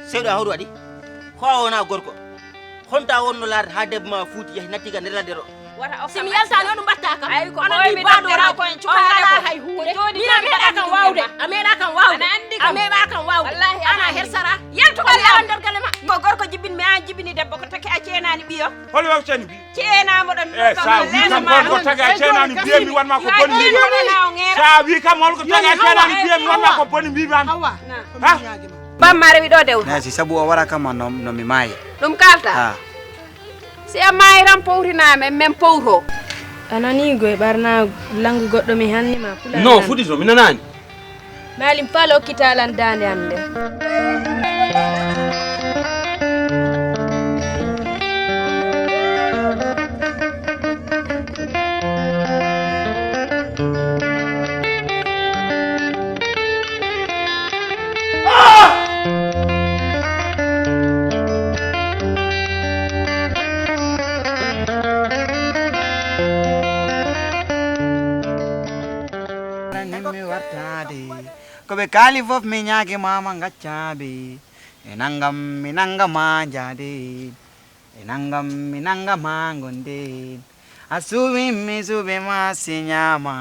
sewda horu wadi wona gorko honta wonno laar ha debma fuuti yahi natti ga nder ladde ro wata simi yalta non batta kam ay ko mi badora ko en cukala hay hunde mi meeda kan wawde ameda kan wawde ameda kan wawde wallahi ana hersara yalto ko yaran der galema ko gorko jibin mi an jibini debbo ko take a ceenani biyo hol waw ceni bi ceena mo don sa wi kam gorko taga a ceenani biye mi wanma ko boni mi sa wi kam holko taga a ceenani biye mi wanma ko boni mi man hawa ha bam mare wi do dew nasi sabu o wara kam no mi maayi dum kalta ha si a maayiram powriname men powro anani goy barna langu goddo mi hanni ma pula no fudi so mi nanani malim palo kitalan dande amde kobe kali fof mi nyaake mama ngaccabe enangam minanga manjade enangam minanga mangonde asubi mi subi masinyama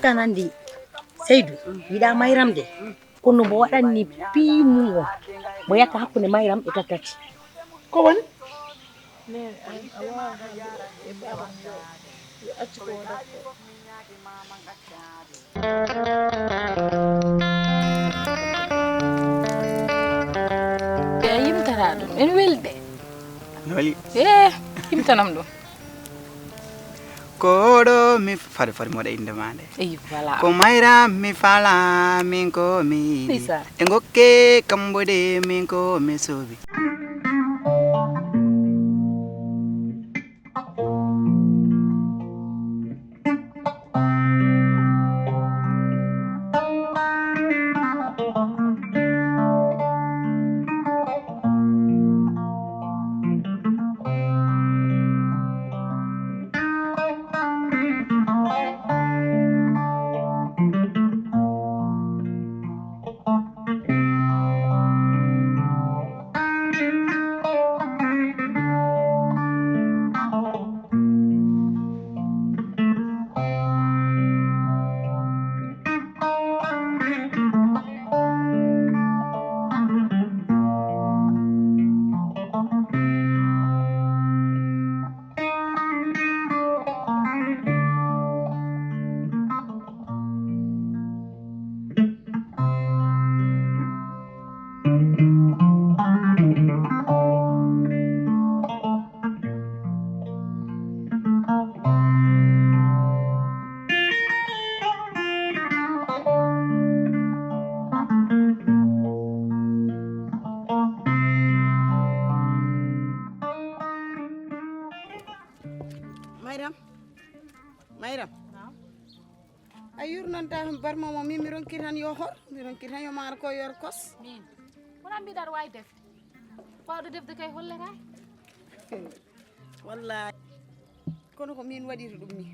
tanandi Seydou wiɗa mayram de kono mo waɗanni piimugo mo yakka hakkunde mayram e tattati ko woni yimtara ɗum en welde noli yimtanam ɗum koɗo mi fare mo waɗa inde mande eyi voilà ko mayra mi fala min ko mi Ndeysaan. e gokke kambude min ko mi sobi Mayram ay yurnanta barma mo mi ronkiran yo hor mi ronkiran yo mar ko yor kos min wona mbiɗar wawi defde wawde defde kay hollata wallahi kono ko min waɗiri ɗum ni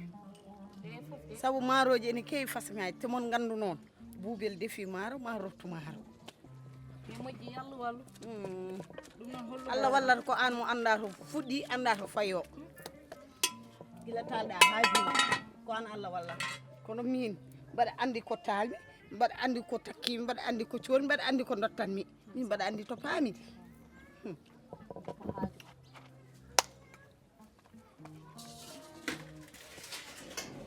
sabu maaroji ene kewi fasmaji temon gandu noon buubel defi maaro ma rottu maaro mi moƴƴi yallah wallu ɗum noon hollu Allah wallata ko an mo anda to fuɗɗi anda to fayo gila talɗa ha joni ko an Allah wallata kono min mbaɗa andi ko talmi mbaɗa andi ko takkimi mbaɗa andi ko cooni mbaɗa andi ko dottanmi min mbaɗa andi to paami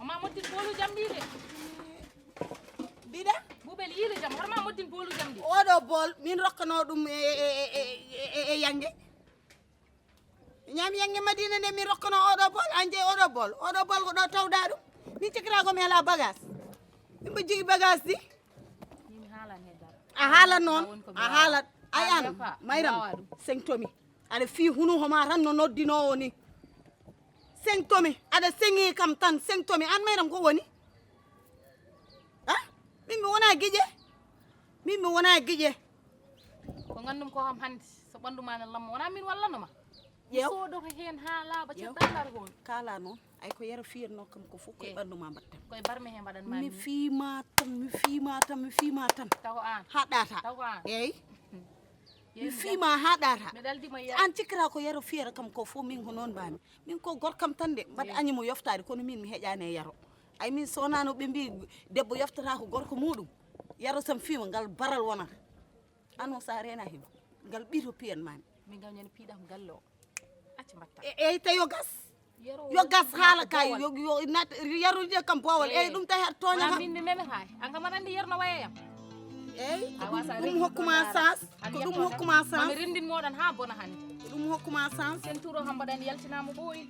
oma moddin boolu jam ɗi de mbiɗa buɓel yiile jam horma moddin boolu jam ɗi oɗo bool min rokkano ɗum e yangue ñam yangue madina nde min rokkano oɗo bool anje oɗo bool ko ɗo tawɗa ɗum min cikira komi ala bagage min mbo jogui bagage di min haalane dara a haalat noon a haalat ay an mayram sengtomi aɗa fi hunuhoma tan no noddinowo ni sengtomi aɗa sengi kam tan sengtomi an mayram ko woni a min mi wona guiƴe ko gandum ko kam hande so ɓanduma ne lamma wona min wallanoma ƴeew sodo ko hen ha laaba ci dalar gon kala noon ay ko yara fiyatno kam ko fof koye ɓanndu ma mbatten koye barme he mbaɗan ma mi fiima tan taw an ha ɗaata taw an eyyi mi fiima ha ɗaata mi daldima an cikkira ko yaro fiyata kam ko fof min ko noon mbami min ko gorkam tan de mbaɗa añimo yoftade kono min mi heƴani e yaro ay min sonano ɓe mbi debbo yoftata ko gorko muɗum yaro sam fiima ngal baral wonata an o sa rena himo ngal ɓiito piyan mami min gawñani piiɗam galle o acci mbatta eyyi tawi yo gas haala kay nat yarude kam bowol eyyi ɗum tawi aɗa toña kam binde meme hay an kam aɗa andi yerno wayeyam eyyi ɗum hokkuma chance ko ɗum hokkuma chance mi rendin moɗon ha bona hani ɗum hokkuma chance sen touro ham mbaɗani yaltinama ɓooyi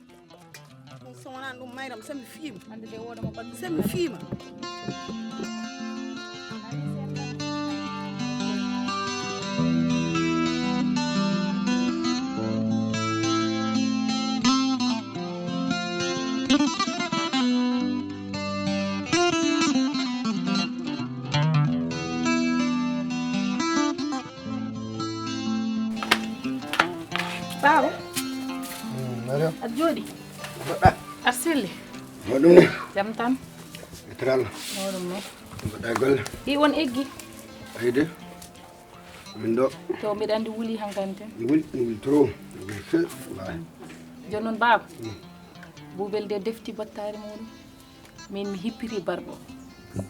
ɗum so wonani ɗum mayram sami fiima ande nde woɗama ɓandu sami fiima Baba Mariam aɗa jooɗi aɗa selli ɗum ne jam tan e tralla moɗum noon mbaɗɗa golle ɗi won eggi ayde min ɗo to mbiɗa andi wuli hankani ten wuli trop fe joni noon baba Boubel de defti battari muɗum min mi hippiri barɗo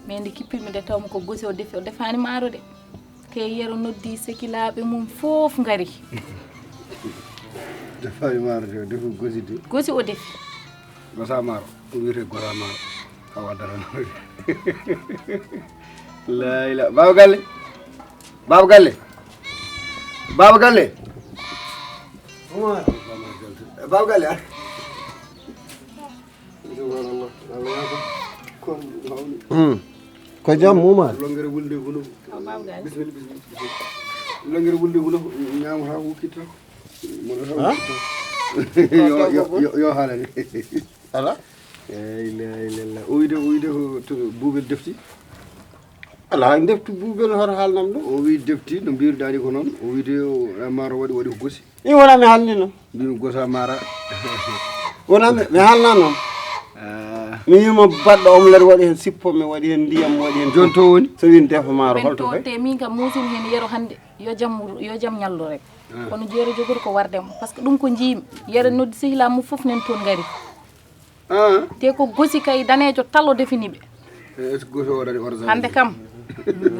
mais nde kippirmi nde tawmi ko gosi o defi o defani maaro de te yero noddi sekilaɓe mum fof ngari defani maaro de defu gosi de gosi o defi gosa maaro ɗum wiyete gosa maaro hawa daranoɗe la ila baba galle baba galle baba galle Omar baba galle a subhanallah Allah yako kon hawni ko jam Omar longere wulde huno bismillah bismillah longere wulde huno ñaam ha wukkita yo haalani ala la uyde to Boubel defti ala defti Boubel hoto haalnam ɗo o wi defti no mbiruɗani ko noon o wide maaro waɗi ko gosi i wona mi haalni noon mbimi gosa maara wona mi haalna noon mi wima baɗɗo omelette waɗi hen sippome waɗi hen ndiyam waɗi hen joni to woni so win defa maaro holto fay te min kam musimi hen yero hande yo jam ñallu rek kono jeero jogori ko wardemo par ce que ɗum ko jiimi yere noddi sehilamu fof nen toon ngari te ko gosi kay danejo talo definiɓe est ce que gosi waɗani orsa hande kam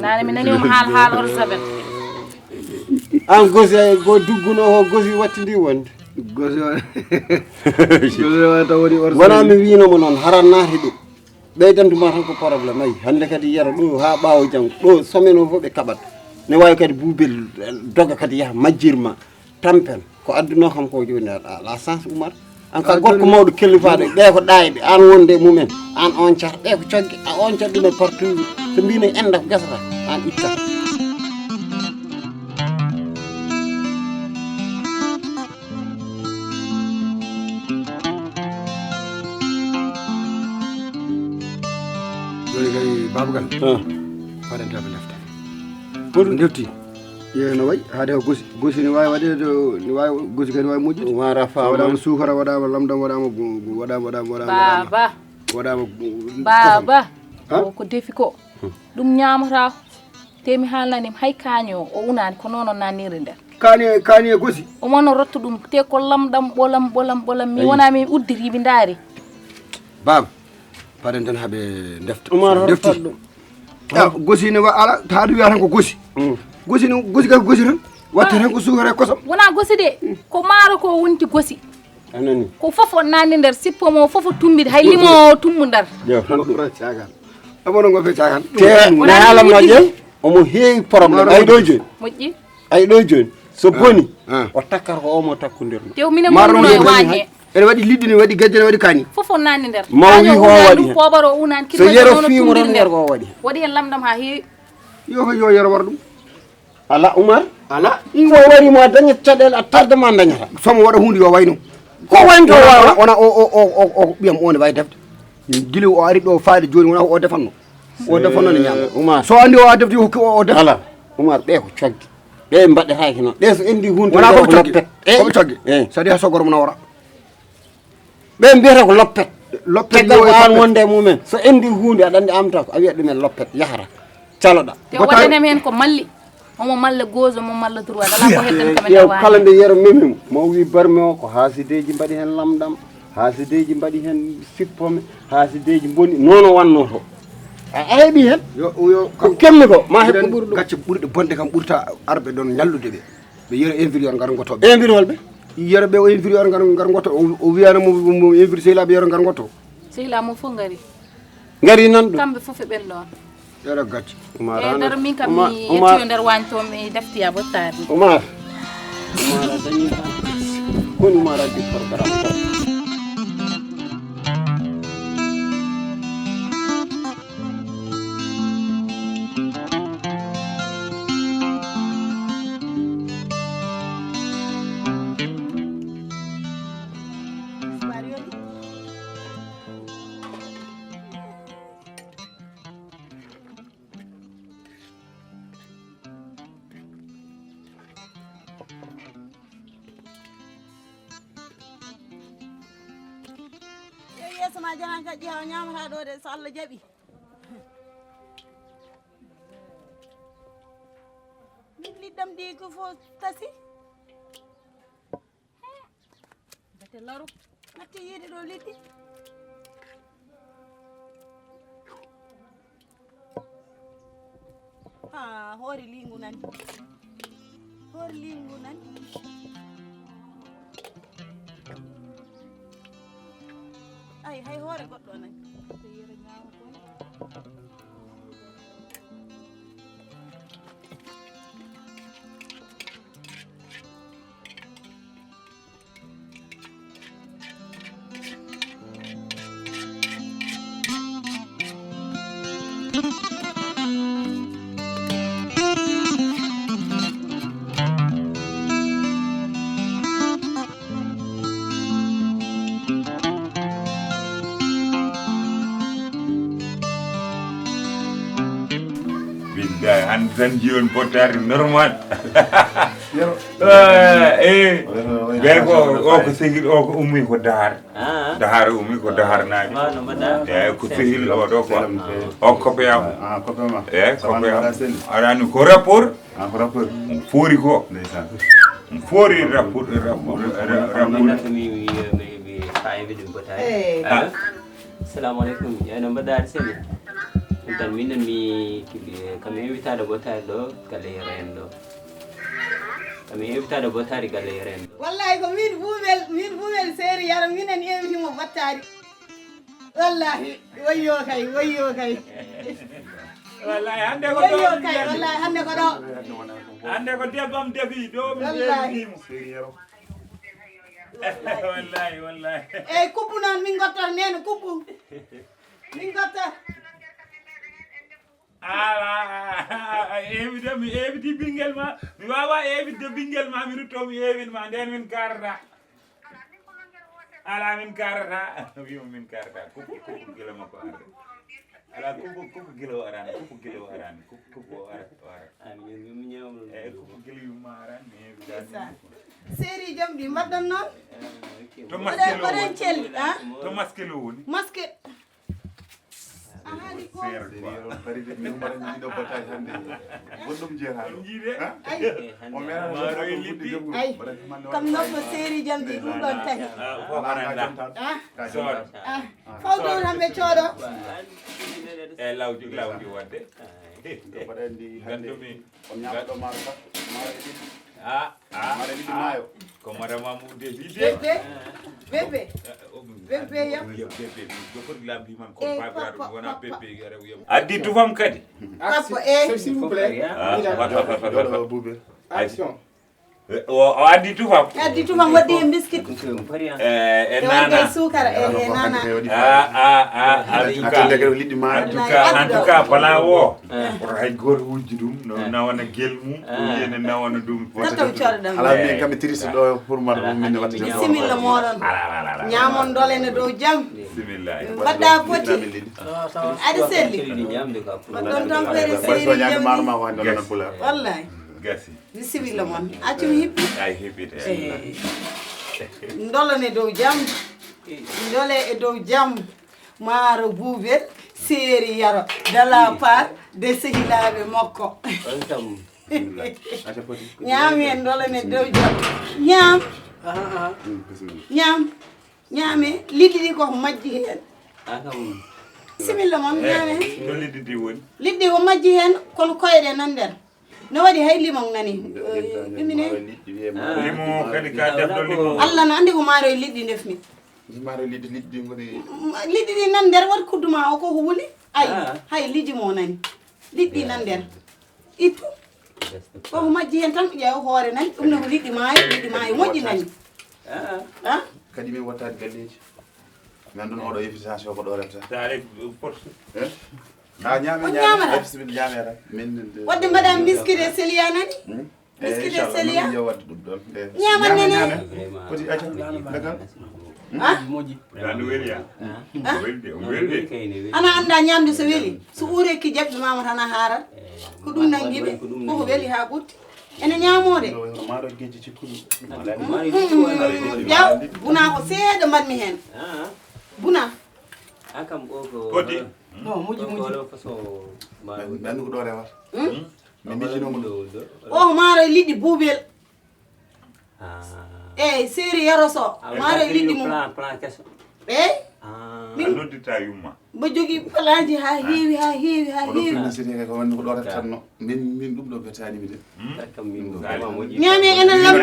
nane mi nanima haal orsavel an gosi ay go dugguno ko gosi wattidi wonde gosi waɗa woni orsa wona mi winomo noon haran naati ɗo ɓeydantuma tan ko probléme ayi hande kadi yara ɗo ha ɓaawo jang ɗo semaine o fof ɓe kaɓat ne wawi kadi Boubel doga kadi yaaha majjirma tampen ko adduno kam ko joni la chance Oumar an ka gorko mawɗo kellifade ɓe ko ɗayɓe an wonde mumen an on car ɓe ko coggue on car ɗumen partout so mbino enda ko gasata an itta joni kay babagal faɗantaɓe lefta ɓoɗum defti yeeyi no wayi haade ko gosi ne wawi waɗede ne wawi gosi kadi wawi moƴƴude wara fa waɗama sukara waɗama lamdam baba o ko defi ko ɗum ñamata temi haalnanim hay kaño o unani ko noon o nanniri nder kaani e gosi omono rotto ɗum te ko lamɗam ɓolam mi wona mi uddiri mi daari baba paɗen tan haaɓe defta defti gosi ne ala haɗum wiya tan ko gosi gosi kay ko gosi tan watte tan ko sukara e kosam wona gosi de ko maaro ko wonti gosi anani ko fof o nanni nder sippomo fof o tumbide hay limo tummu ndar cagan amono goppe cagan te ne haalamma ƴeew omo heewi probléme ay ɗo joni moƴƴi ay ɗo joni so boni o takkata ko omo takkodirno tew minen monno e wañe ene waɗi liɗɗi ne waɗi gadde ne waɗi kaani fof o nanni nder ma wi ho waɗi hen poɓaro o unani so yero fiimo tan nder ko waɗi waɗi hen lamɗam ha heewi yo yero war ɗum ala Oumar ala o warimo a dañat caɗele a tardema dañata somo waɗa hunde yo wayno ko waynto wawa wona o ɓiyam o ne wawi defde guila o ari ɗo faade joni wona o defanno ne ñama Oumar so andi o defti hokki o def ala Oumar ɓe ko coggue ɓe mbaɗetaki noon ɓe so endi hunde wona ko loppet koɓe togge so adi ha sogoro mum nawra ɓe mbiyata ko loppet loppet yo an wonde e mumen so endi hunde aɗa andi amta ko a wiyat ɗumen loppet yahata caloɗa te waɗanem hen ko malli omo malla gauche omo malla droit ala ko hedden kamen ƴeew kala nde yero memimo mo wi barmi o ko haasideji mbaɗi hen lamɗam haasideji mbaɗi hen sippome haasideji bonni noon o wanno to a heeɓi hen ko kemmi ko ma heɓ ko ɓurɗo gacce ɓurɗe bonde kam ɓurta arɓe ɗon ñallude ɓe ɓe yero inférieur ngar gotoɓe inférieur holɓe yero ɓe o inférieur ngar gotto o wiyano mo inférieur sehilaɓe yero ngar gotto sehilamo fof ngari nan ɗum kamɓe fof e ɓen ɗon yero gacce e nder min kam mi yettoyo nder wañ to mi deftiya bottari Umar a dañi koni Umar addi programme ko yeeso ma jahan ka ƴeewa ñamata ɗo de so Allah jaaɓi min liɗɗam ɗi ko fo tasi bete laru natti yiide ɗo liɗɗi ha hoore lingu nani hoore lingu nani ay hay hoore goɗɗo nani billahi hande tan jiwon bottari normal ɓe ko o ko sehil o ko ummi ko dahar dahar ummi ko dahar naaɓe eyyi ko sehil o ɗo quoi o copain am eyyi copain am aɗani ko rapport foori ko foori rapport mi fayiɓe ɗum bottari assalamu aleykum no mbaɗɗa seli ɗum tan minen mi kami invitade bottari ɗo galle reen ɗo kami invitade bottari galle reen wallahi ko min ɓuumel séri yaro minen invitimo bottari wallahi wayyo kay wallahi hande ko wayyo kay wallahi hande ko ɗo hande ko debbam defi ɗo mi invitimo wallahi eyyi kubbu noon min gottat nene kubbu min gottat mi eviti ɓinguel ma mi wawa evitde ɓinguel ma mi rutto mi ewin ma nden min karata ala min karata wima min karata kubbu guila makko arde ala kubbu guila o arani kubbu guila o arani kubbu o ara eyyi kubbu guila yumma arani mi evitani séri jam ɗi mbaɗɗon noon to maskelo oɗen celli to maskelo woni masque ahani ko ay comme nokko séri jam ɗi ɗum ɗon tahi fawɗo tan ɓe cooɗo eyyi lawdi wadde gandumi ko madame Mamoudou defi bébé yam jokori lambi man ko babiraɗo wona bébé addi tufam kadi papa s'il vous plaît action o addi tufam waɗi e biscuit e nana sukara e nana en tout cas pala o oto hay goto wujji ɗum no nawana guel mum ene nawana ɗum ala min kam triste ɗo pour mata min watta similla moɗon ñamon dolene dow jam bisimillahi mbaɗɗa foti aɗa selli ɗon tampere séri jam wallahi gasi bisimilla moon accumi hippi ay heɓite dolane dow jam dole e dow jam maaro buubel seeri yaro dala par de sehilaɓe makko ñaami en dolane dow jam ñaam ñaame liɗɗi ɗi koko majji hen bisimilla moon ñaame to liɗɗi ɗi woni liɗɗi ko majji hen kono koyɗe nan nder no waɗi hay limon nani ɗumine limon kadi ka defɗo limon allah no andi ko maaro e liɗɗi defmi maaro liɗɗi ngoni liɗɗi ɗi nan nder waɗi kudduma o koko wuli ay hay liɗɗi mo nani liɗɗi nan nder ittu koko majji hen tan ƴeewa hoore nani ɗum ne ko liɗɗi maayo moƴƴi nani kadi min wattade galleji nan ɗum oɗo invitation ko ɗo refta saare force ñamata bisimilla ñamera min wadde mbaɗa biscuit e sélia nani biscuit e sélia wadde ɗum ɗon ñaman nene poti acca legal moƴƴi ɗanɗo weli ya weldi ana anda ñamde so weeli so uureki jaɓɓe mama tan a haarat ko ɗum nanguiɓe koko weeli ha ɓurti ene ñamode maaro geji cikkuɗum jaw buna ko seeɗa mbaɗmi hen buna akam ɓoko poti moƴƴi nandu ko ɗo rewata mi mijinomo o maaro e liɗɗi buubel eyyi séeri yaroso maaro e liɗɗi mum eyyi a noddita yumma mbo jogui palaji ha heewi financité ko wonde ko ɗo reftanno min ɗum ɗo bettanimi de ñaami enen ala min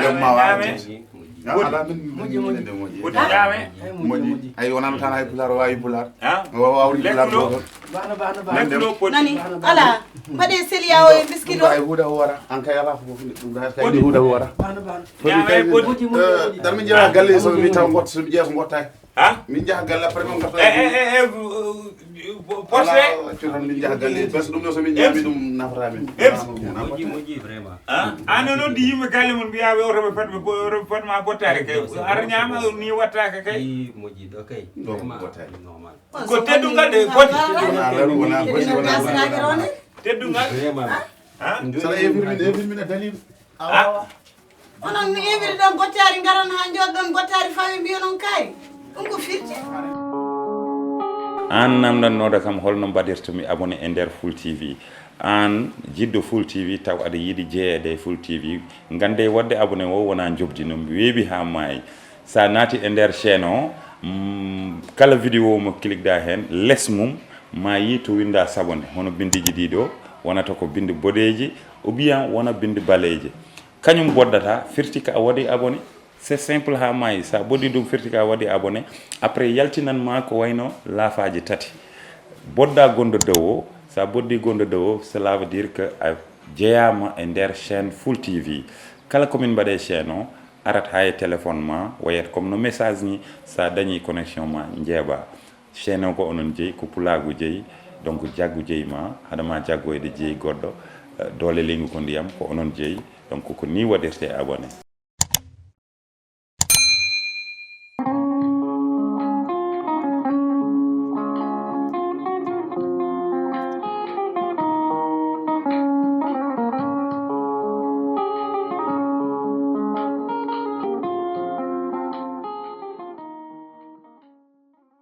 de moƴƴi ay wonano tan hay pular wawi pular wawri pular ɗo nani ala mbaɗe sélia o e biscuit o ay huuɗa wora an kay ala fof ɗum kay huuɗa wora tan min jeeya galle so mi taw gotta so mi ƴeeto gottaki min jaha galle après min garta porte curan min jaha galle parce que ɗum ɗo somin ñaami ɗum nafata min moƴƴi vraiment an noddi yimɓe galle mon mbiyaɓe otoɓe fatma bottare kay ara ñama ni wattaka kay moƴƴi ɗo kay normal ko teddungal de foti teddungal saɗa infirmine dalil onon mi invite ɗon gottari garon ha jodɗon gottari fawi mbiya noon kayi ɗum ko firti an namdannoɗo kam holno mbaɗirtomi abonné e nder Full TV an jiɗɗo Full TV taw aɗa yiiɗi jeeyede e Full TV gande wadde abonné o wona jobdi no weeɓi ha maayi sa naati e nder chaîne o kala vidéo mo cliqueɗa hen less mum ma yi to winda sabone hono bindiji ɗiɗo wonata ko bindi boɗeji ou bien wona bindi baleji kañum boddata firti ka a waɗi abonné c'est simple ha maayi sa ɓoddi ɗum firti ka a waɗi abonné après yaltinanma ko wayno laafaji tati bodda gonɗo dow o sa boddi gonɗo dow o cela veut dire que a jeeyama e nder chaîne Full TV kala komin mbaɗe chaîne o arat ha e téléphone ma wayat comme no message ni sa dañi connexion ma jeeɓa chaîne o ko onon jeeyi ko pulagu jeeyi donc jaggu jeeyi ma haɗama jaggoyde jeeyi goɗɗo doole leygu ko ndiyam ko onon jeeyi donc ko ni waɗirte abonné